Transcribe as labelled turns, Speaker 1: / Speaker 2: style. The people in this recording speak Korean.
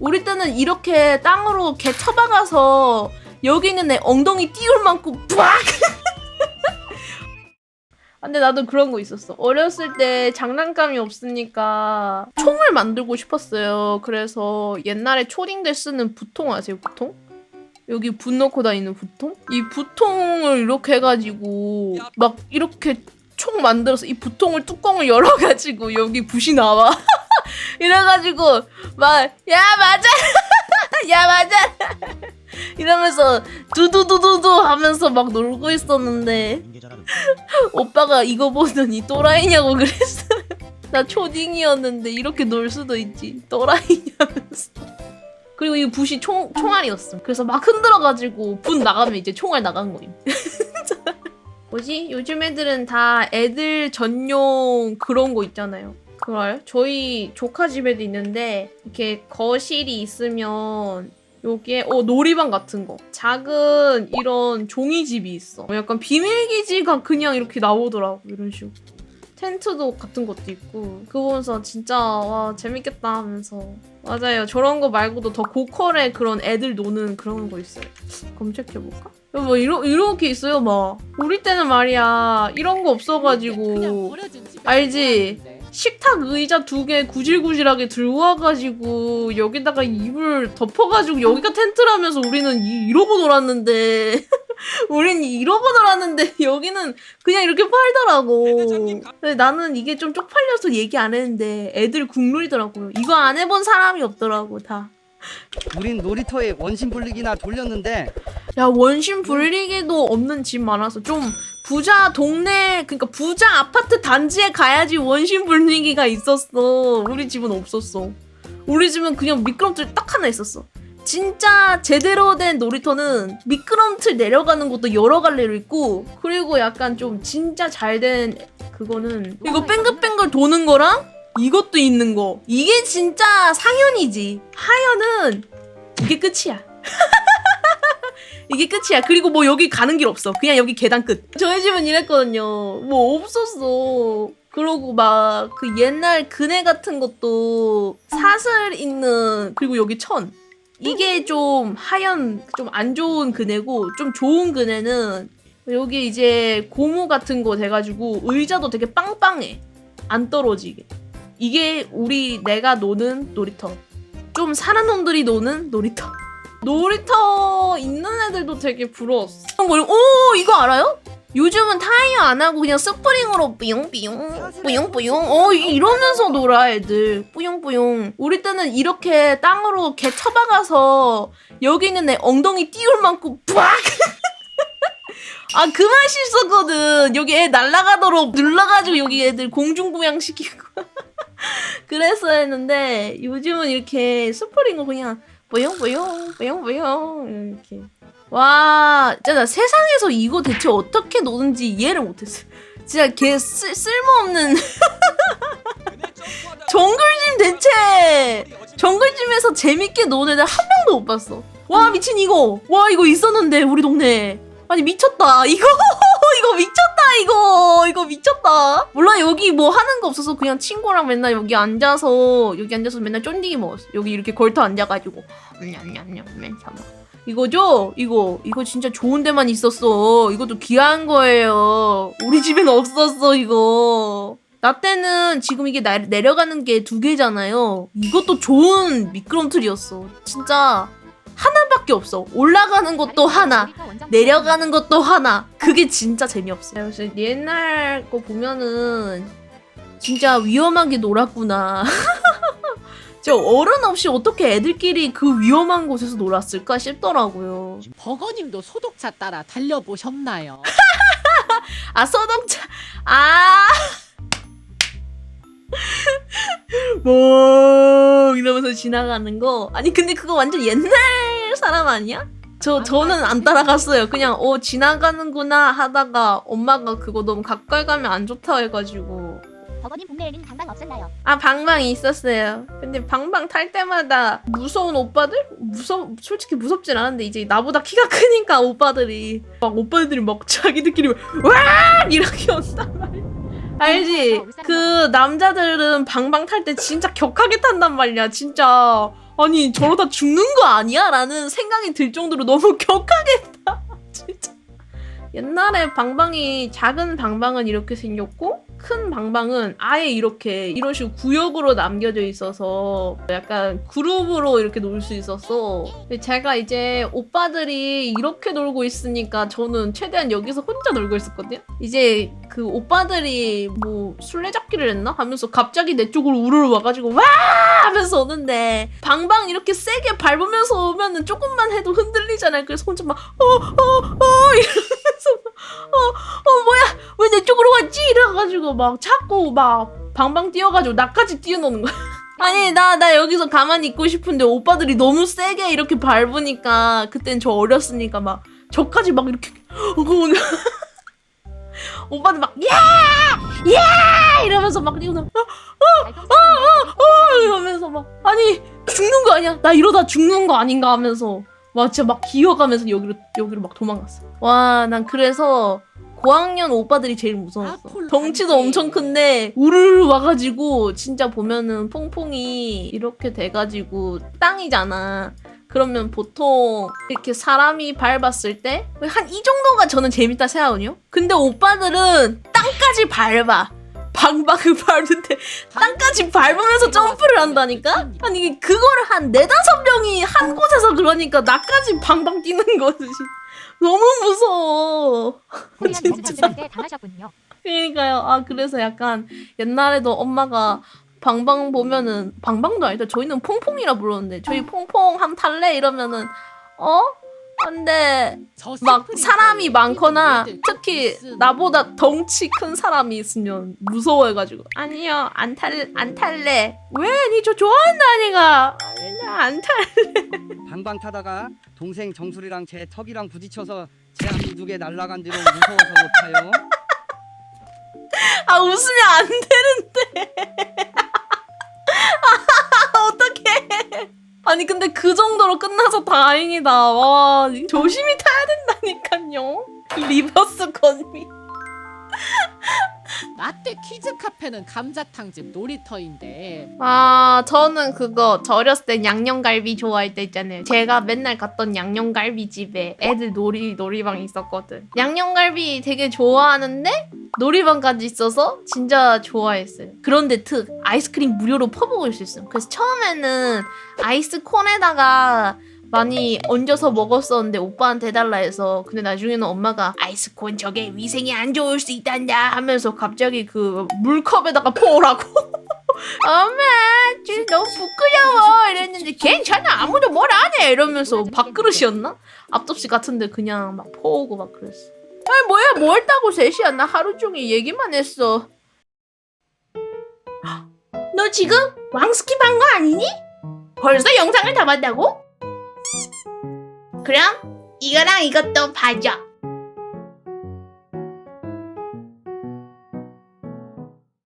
Speaker 1: 우리 때는 이렇게 땅으로 개 쳐박아서 여기 있는 애 엉덩이 띄울 만큼 빡! 근데 나도 그런 거 있었어. 어렸을 때 장난감이 없으니까 총을 만들고 싶었어요. 그래서 옛날에 초딩들 쓰는 부통 아세요? 부통? 여기 붓 넣고 다니는 부통? 이 부통을 이렇게 해가지고 막 이렇게 총 만들어서 이 부통을 뚜껑을 열어가지고 여기 붓이 나와. 이래가지고 막 야 맞아 야 맞아 이러면서 두두두두두 하면서 막 놀고 있었는데 오빠가 이거 보더니 또라이냐고 그랬어. 나 초딩이었는데 이렇게 놀 수도 있지 또라이냐면서. 그리고 이 붓이 총알이었어. 그래서 막 흔들어가지고 붓 나가면 이제 총알 나간 거임. 뭐지? 요즘 애들은 다 애들 전용 그런 거 있잖아요. 그래요? 저희 조카 집에도 있는데 이렇게 거실이 있으면 여기에 놀이방 같은 거 작은 이런 종이집이 있어. 약간 비밀기지가 그냥 이렇게 나오더라고. 이런 식으로 텐트도 같은 것도 있고 그거 보면서 진짜 와 재밌겠다 하면서. 맞아요. 저런 거 말고도 더 고퀄의 그런 애들 노는 그런 거 있어요. 검색해볼까? 뭐 이렇게 있어요. 막 우리 때는 말이야 이런 거 없어가지고 알지? 식탁 의자 2개 구질구질하게 들고 와가지고 여기다가 이불 덮어가지고 여기가 텐트라면서 우리는 이러고 놀았는데 우린 이러고 놀았는데 여기는 그냥 이렇게 팔더라고. 근데 나는 이게 좀 쪽팔려서 얘기 안 했는데 애들 국룰이더라고요. 이거 안 해본 사람이 없더라고 다.
Speaker 2: 우린 놀이터에 원심 불리기나 돌렸는데
Speaker 1: 야 원심 불리기도 없는 집 많아서 좀 부자 동네 그러니까 부자 아파트 단지에 가야지 원심 불리기가 있었어. 우리 집은 없었어. 우리 집은 그냥 미끄럼틀 딱 하나 있었어. 진짜 제대로 된 놀이터는 미끄럼틀 내려가는 것도 여러 갈래로 있고 그리고 약간 좀 진짜 잘 된 그거는 이거 뱅글뱅글 도는 거랑 이것도 있는 거. 이게 진짜 상현이지. 하현은 이게 끝이야. 이게 끝이야. 그리고 뭐 여기 가는 길 없어. 그냥 여기 계단 끝. 저희 집은 이랬거든요. 뭐 없었어. 그러고 막 그 옛날 그네 같은 것도 사슬 있는 그리고 여기 천. 이게 좀 하얀 좀 안 좋은 그네고 좀 좋은 그네는 여기 이제 고무 같은 거 돼가지고 의자도 되게 빵빵해. 안 떨어지게. 이게 내가 노는 놀이터. 좀 사는 놈들이 노는 놀이터. 놀이터 있는 애들도 되게 부러웠어. 오 이거 알아요? 요즘은 타이어 안 하고 그냥 스프링으로 뿌용뿌용 뿌용뿌용 이러면서 놀아 애들. 뿌용뿌용. 우리 때는 이렇게 땅으로 개 쳐박아서 여기 있는 애 엉덩이 띄울 만큼 빡! 아 그 맛이 있었거든. 여기 애 날아가도록 눌러가지고 여기 애들 공중부양시키고 그랬어야 했는데 요즘은 이렇게 스프링을 그냥 뿌용뿌용 뿌용뿌용 이렇게. 와 진짜 나 세상에서 이거 대체 어떻게 노는지 이해를 못했어. 진짜 걔 쓸모없는 정글짐 대체 정글짐에서 재밌게 노는 애들 한 명도 못 봤어. 와 미친 이거. 와 이거 있었는데 우리 동네에. 아니 미쳤다 이거. 이거 미쳤다 이거 미쳤다. 몰라 여기 뭐 하는 거 없어서 그냥 친구랑 맨날 여기 앉아서 맨날 쫀디기 먹었어. 여기 이렇게 걸터 앉아가지고 냠냠냠 맨 참아. 이거죠? 이거 진짜 좋은 데만 있었어. 이것도 귀한 거예요. 우리 집엔 없었어 이거. 나 때는 지금 이게 내려가는 게 2개잖아요. 이것도 좋은 미끄럼틀이었어. 진짜 하나밖에 없어. 올라가는 것도 하나, 내려가는 것도 하나. 그게 진짜 재미없어. 그래서 옛날 거 보면은 진짜 위험하게 놀았구나. 저 어른 없이 어떻게 애들끼리 그 위험한 곳에서 놀았을까 싶더라고요.
Speaker 3: 버거님도 소독차 따라 달려보셨나요?
Speaker 1: 아 소독차 뭐 이러면서 지나가는 거. 아니 근데 그거 완전 옛날 사람 아니야? 저는 안 따라갔어요. 그냥 지나가는구나 하다가 엄마가 그거 너무 가까이 가면 안 좋다 해가지고.
Speaker 4: 버거님 동네에는 방방 없었나요?
Speaker 1: 아 방방이 있었어요. 근데 방방 탈 때마다 무서운 오빠들? 솔직히 무섭진 않은데 이제 나보다 키가 크니까 오빠들이 막 자기들끼리 와 이렇게 온단 말이야. 알지? 그 남자들은 방방 탈 때 진짜 격하게 탄단 말이야. 진짜 아니 저러다 죽는 거 아니야? 라는 생각이 들 정도로 너무 격하겠다. 진짜. 옛날에 방방이 작은 방방은 이렇게 생겼고 큰 방방은 아예 이렇게 이런 식으로 구역으로 남겨져 있어서 약간 그룹으로 이렇게 놀 수 있었어. 근데 제가 이제 오빠들이 이렇게 놀고 있으니까 저는 최대한 여기서 혼자 놀고 있었거든요. 이제 그 오빠들이 뭐 술래잡기를 했나? 하면서 갑자기 내 쪽으로 우르르 와가지고 와! 하면서 오는데 방방 이렇게 세게 밟으면서 오면은 조금만 해도 흔들리잖아요. 그래서 혼자 막 이러면서 뭐야 왜 내 쪽으로 왔지? 이래가지고 막 자꾸 막 방방 뛰어가지고 나까지 뛰어노는 거야. 아니 나 여기서 가만히 있고 싶은데 오빠들이 너무 세게 이렇게 밟으니까 그땐 저 어렸으니까 막 저까지 막 이렇게 오는 오빠들 막 야! 이러면서 막 뛰어나 이러면서 막 아니 죽는 거 아니야? 나 이러다 죽는 거 아닌가 하면서 막 진짜 막 기어가면서 여기로 막 도망갔어. 와, 난 그래서 고학년 오빠들이 제일 무서웠어. 덩치도 엄청 큰데 우르르 와가지고 진짜 보면은 퐁퐁이 이렇게 돼가지고 땅이잖아. 그러면 보통 이렇게 사람이 밟았을 때 한 이 정도가 저는 재밌다 생각하거든요. 근데 오빠들은 땅까지 밟아. 방방을 밟는데 땅까지 밟으면서 점프를 한다니까? 아니 그거를 한 4-5명이 한 곳에서 그러니까 나까지 방방 뛰는 거지. 너무 무서워.
Speaker 4: 코리안
Speaker 1: 진짜.
Speaker 4: 연습 때 당하셨군요.
Speaker 1: 그러니까요. 아 그래서 약간 옛날에도 엄마가 방방 보면은 방방도 아니다. 저희는 퐁퐁이라 불렀는데 저희 퐁퐁 한 탈래 이러면은 근데 막 사람이 많거나 특히 나보다 덩치 큰 사람이 있으면 무서워해가지고 아니요 안 탈래. 왜? 니 저 좋아한다니까. 나 안 탈래.
Speaker 2: 방방 타다가 동생 정수리랑 제 턱이랑 부딪혀서 제 앞니 2개 날라간 뒤로 무서워서 못 타요.
Speaker 1: 아 웃으면 안 되는데. 어떡해. 아니 근데 그 정도로 끝나서 다행이다. 와 조심히 타야 된다니까요. 리버스 건미.
Speaker 3: 라떼 퀴즈 카페는 감자탕집 놀이터인데
Speaker 1: 아 저는 그거 저 어렸을 때 양념갈비 좋아할 때 있잖아요. 제가 맨날 갔던 양념갈비 집에 애들 놀이방이 있었거든. 양념갈비 되게 좋아하는데 놀이방까지 있어서 진짜 좋아했어요. 그런데 특 아이스크림 무료로 퍼먹을 수 있어요. 그래서 처음에는 아이스콘에다가 많이 얹어서 먹었었는데 오빠한테 해달라 해서 근데 나중에는 엄마가 아이스콘 저게 위생에 안 좋을 수 있단다 하면서 갑자기 그 물컵에다가 퍼오라고. 엄마 지금 너무 부끄러워 이랬는데 괜찮아 아무도 뭘 안 해 이러면서 밥그릇이었나? 앞접시 같은데 그냥 막 퍼오고 막 그랬어. 아니 뭐야 뭐 했다고 셋이야. 나 하루 종일 얘기만 했어. 너 지금 왕스킵 한 거 아니니? 벌써 영상을 다 봤다고? 그럼 이거랑 이것도 봐줘.